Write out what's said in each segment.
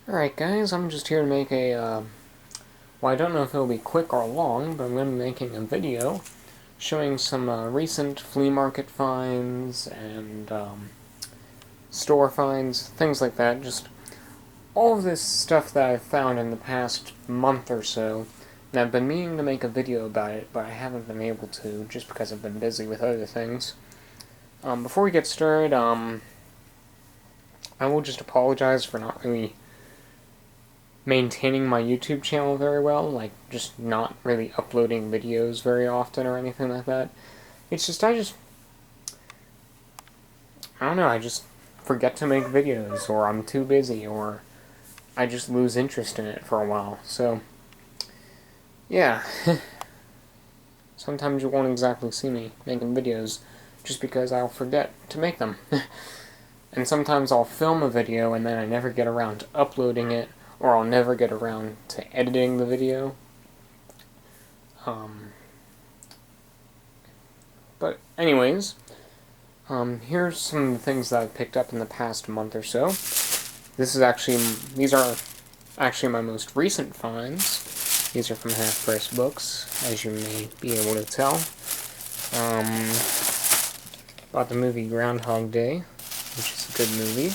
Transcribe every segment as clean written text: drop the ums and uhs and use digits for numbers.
Alright guys, I'm just here to make a, well, I don't know if it'll be quick or long, but I'm going to be making a video showing some recent flea market finds and store finds, things like that. Just all of this stuff that I've found in the past month or so, and I've been meaning to make a video about it, but I haven't been able to just because I've been busy with other things. Before we get started, I will just apologize for not really maintaining my YouTube channel very well, like just not really uploading videos very often or anything like that. It's just, I don't know, I just forget to make videos, or I'm too busy, or I just lose interest in it for a while. So, yeah. Sometimes you won't exactly see me making videos, just because I'll forget to make them. And sometimes I'll film a video and then I never get around to uploading it, or I'll never get around to editing the video. But anyways, here's some of the things that I've picked up in the past month or so. These are actually my most recent finds. These are from Half Price Books, as you may be able to tell. Bought the movie Groundhog Day, which is a good movie.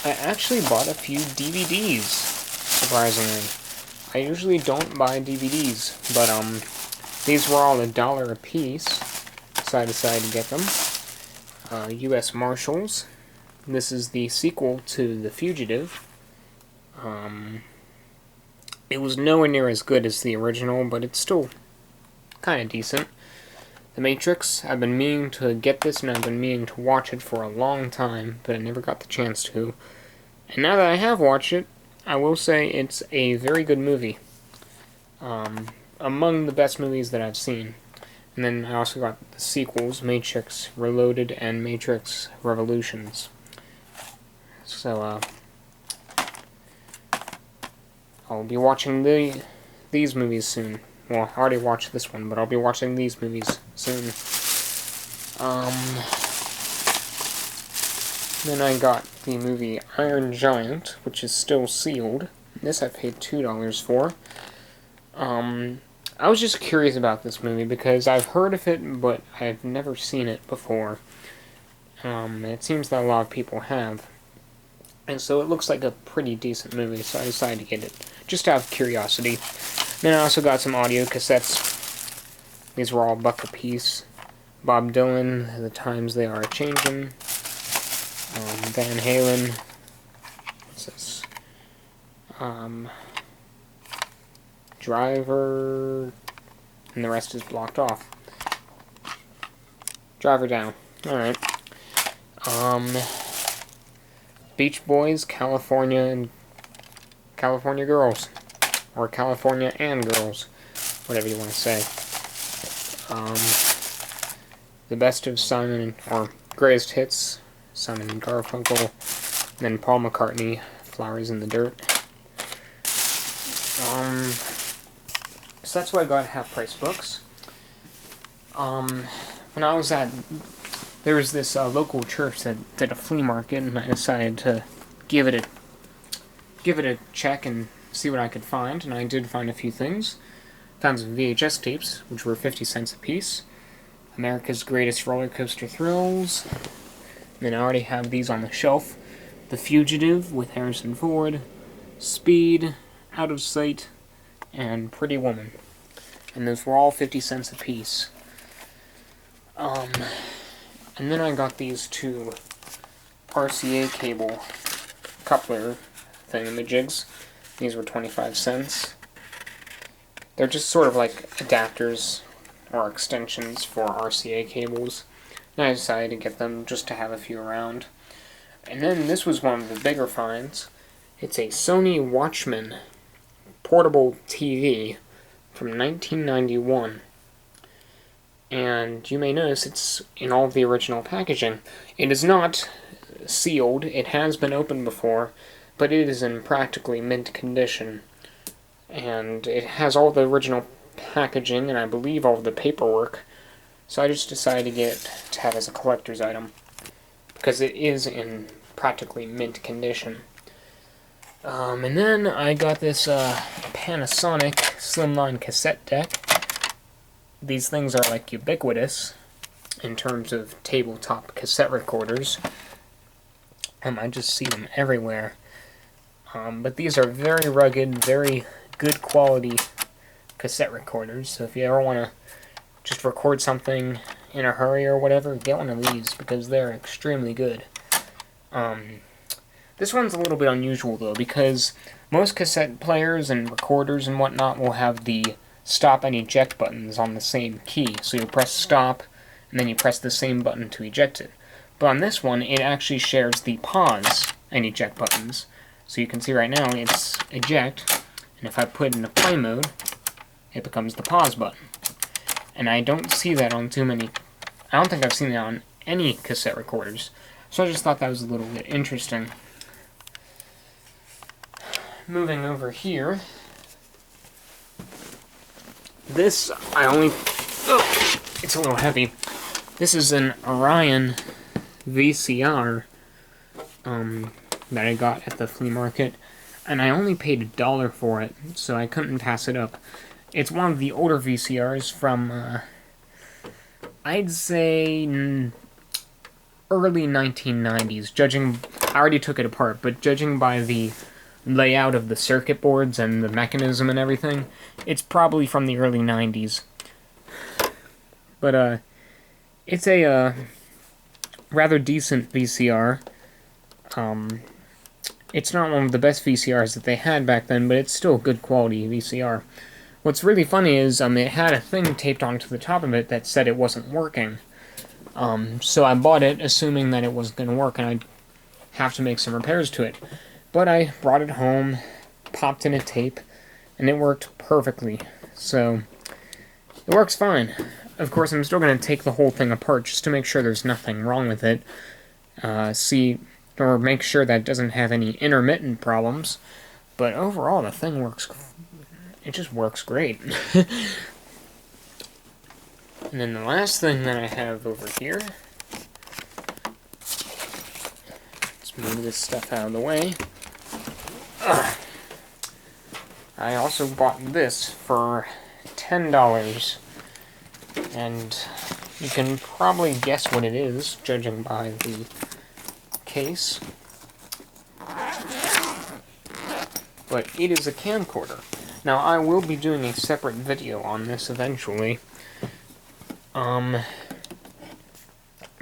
I actually bought a few DVDs, surprisingly. I usually don't buy DVDs, but these were all $1 a piece, so I decided to get them. U.S. Marshals. This is the sequel to The Fugitive. It was nowhere near as good as the original, but it's still kind of decent. The Matrix. I've been meaning to get this, and I've been meaning to watch it for a long time, but I never got the chance to. And now that I have watched it, I will say it's a very good movie. Among the best movies that I've seen. And then I also got the sequels, Matrix Reloaded and Matrix Revolutions. So, I'll be watching these movies soon. Well, I already watched this one, but I'll be watching these movies soon. Then I got the movie Iron Giant, which is still sealed. This I paid $2 for. I was just curious about this movie because I've heard of it, but I've never seen it before. It seems that a lot of people have. And so it looks like a pretty decent movie, so I decided to get it, just out of curiosity. Then I also got some audio cassettes. These were all $1 a piece. Bob Dylan, The Times They Are A-Changin'. Van Halen. What's this? Driver. And the rest is blocked off. Driver Down. Alright. Beach Boys, California, and California Girls. Or California and Girls. Whatever you want to say. The Best of Simon, or Greatest Hits, Simon and Garfunkel. And then Paul McCartney, Flowers in the Dirt. So that's what I got at Half Price Books. When I was there was this local church that did a flea market, and I decided to give it a check and see what I could find, and I did find a few things. Found some VHS tapes, which were 50 cents a piece. America's Greatest Roller Coaster Thrills. And then I already have these on the shelf. The Fugitive with Harrison Ford. Speed, Out of Sight, and Pretty Woman. And those were all 50 cents a piece. And then I got these two RCA cable coupler thingamajigs. These were 25 cents. They're just sort of like adapters or extensions for RCA cables. And I decided to get them just to have a few around. And then this was one of the bigger finds. It's a Sony Watchman portable TV from 1991. And you may notice it's in all of the original packaging. It is not sealed. It has been opened before, but it is in practically mint condition. And it has all the original packaging, and I believe all of the paperwork. So I just decided to have as a collector's item, because it is in practically mint condition. And then I got this Panasonic Slimline cassette deck. These things are like ubiquitous in terms of tabletop cassette recorders. I just see them everywhere. But these are very rugged, very good quality cassette recorders. So if you ever want to just record something in a hurry or whatever, get one of these because they're extremely good. This one's a little bit unusual though, because most cassette players and recorders and whatnot will have the stop and eject buttons on the same key. So you'll press stop, and then you press the same button to eject it. But on this one, it actually shares the pause and eject buttons. So you can see right now it's eject, and if I put it into play mode, it becomes the pause button. And I don't see that on too many, I don't think I've seen that on any cassette recorders. So I just thought that was a little bit interesting. Moving over here, this it's a little heavy. This is an Orion VCR that I got at the flea market, and I only paid $1 for it, so I couldn't pass it up. It's one of the older VCRs from, I'd say, early 1990s. I already took it apart, but judging by the layout of the circuit boards and the mechanism and everything, it's probably from the early 90s. But, it's a, rather decent VCR. It's not one of the best VCRs that they had back then, but it's still a good quality VCR. What's really funny is, it had a thing taped onto the top of it that said it wasn't working. So I bought it assuming that it wasn't going to work and I'd have to make some repairs to it. But I brought it home, popped in a tape, and it worked perfectly. So, it works fine. Of course, I'm still going to take the whole thing apart just to make sure there's nothing wrong with it. Or make sure that it doesn't have any intermittent problems. But overall, the thing works, it just works great. And then the last thing that I have over here, let's move this stuff out of the way. I also bought this for $10, and you can probably guess what it is, judging by the case. But it is a camcorder. Now, I will be doing a separate video on this eventually. But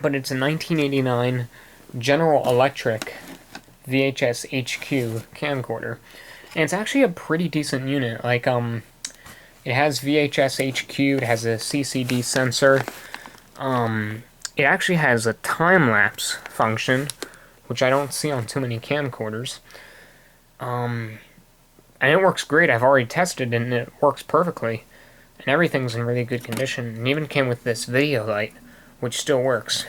it's a 1989 General Electric VHS HQ camcorder. And it's actually a pretty decent unit. Like, it has VHS HQ, it has a CCD sensor. It actually has a time-lapse function, which I don't see on too many camcorders. And it works great. I've already tested it, and it works perfectly. And everything's in really good condition. And even came with this video light, which still works.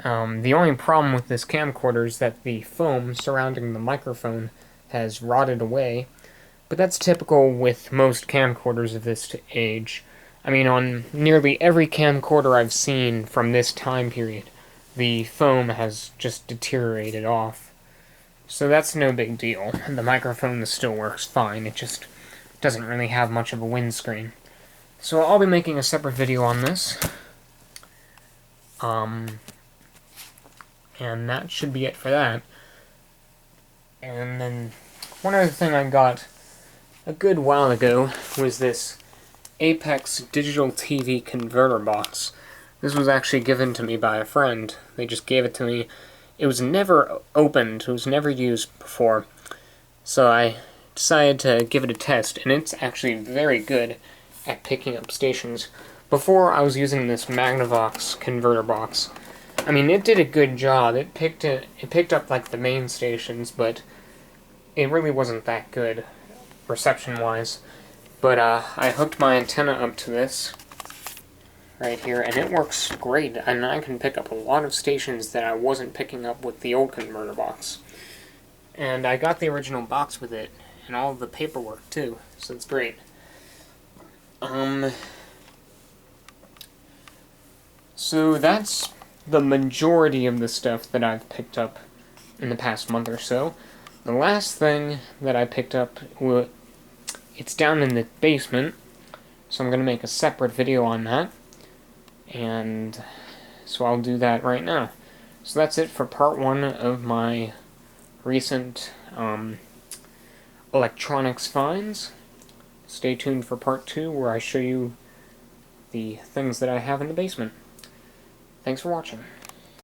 The only problem with this camcorder is that the foam surrounding the microphone has rotted away, but that's typical with most camcorders of this age. I mean, on nearly every camcorder I've seen from this time period, the foam has just deteriorated off. So that's no big deal. The microphone still works fine, it just doesn't really have much of a windscreen. So I'll be making a separate video on this. And that should be it for that. And then one other thing I got a good while ago was this Apex digital TV converter box. This was actually given to me by a friend. They just gave it to me. It was never opened, it was never used before. So I decided to give it a test, and it's actually very good at picking up stations. Before, I was using this Magnavox converter box. I mean, it did a good job. It picked up like the main stations, but it really wasn't that good reception-wise. But I hooked my antenna up to this right here, and it works great. And I can pick up a lot of stations that I wasn't picking up with the old converter box. And I got the original box with it, and all of the paperwork too, so it's great. So that's the majority of the stuff that I've picked up in the past month or so. the last thing that I picked up, it's down in the basement, so I'm going to make a separate video on that, and so I'll do that right now. So that's it for part 1 of my recent electronics finds. Stay tuned for part 2, where I show you the things that I have in the basement. Thanks for watching.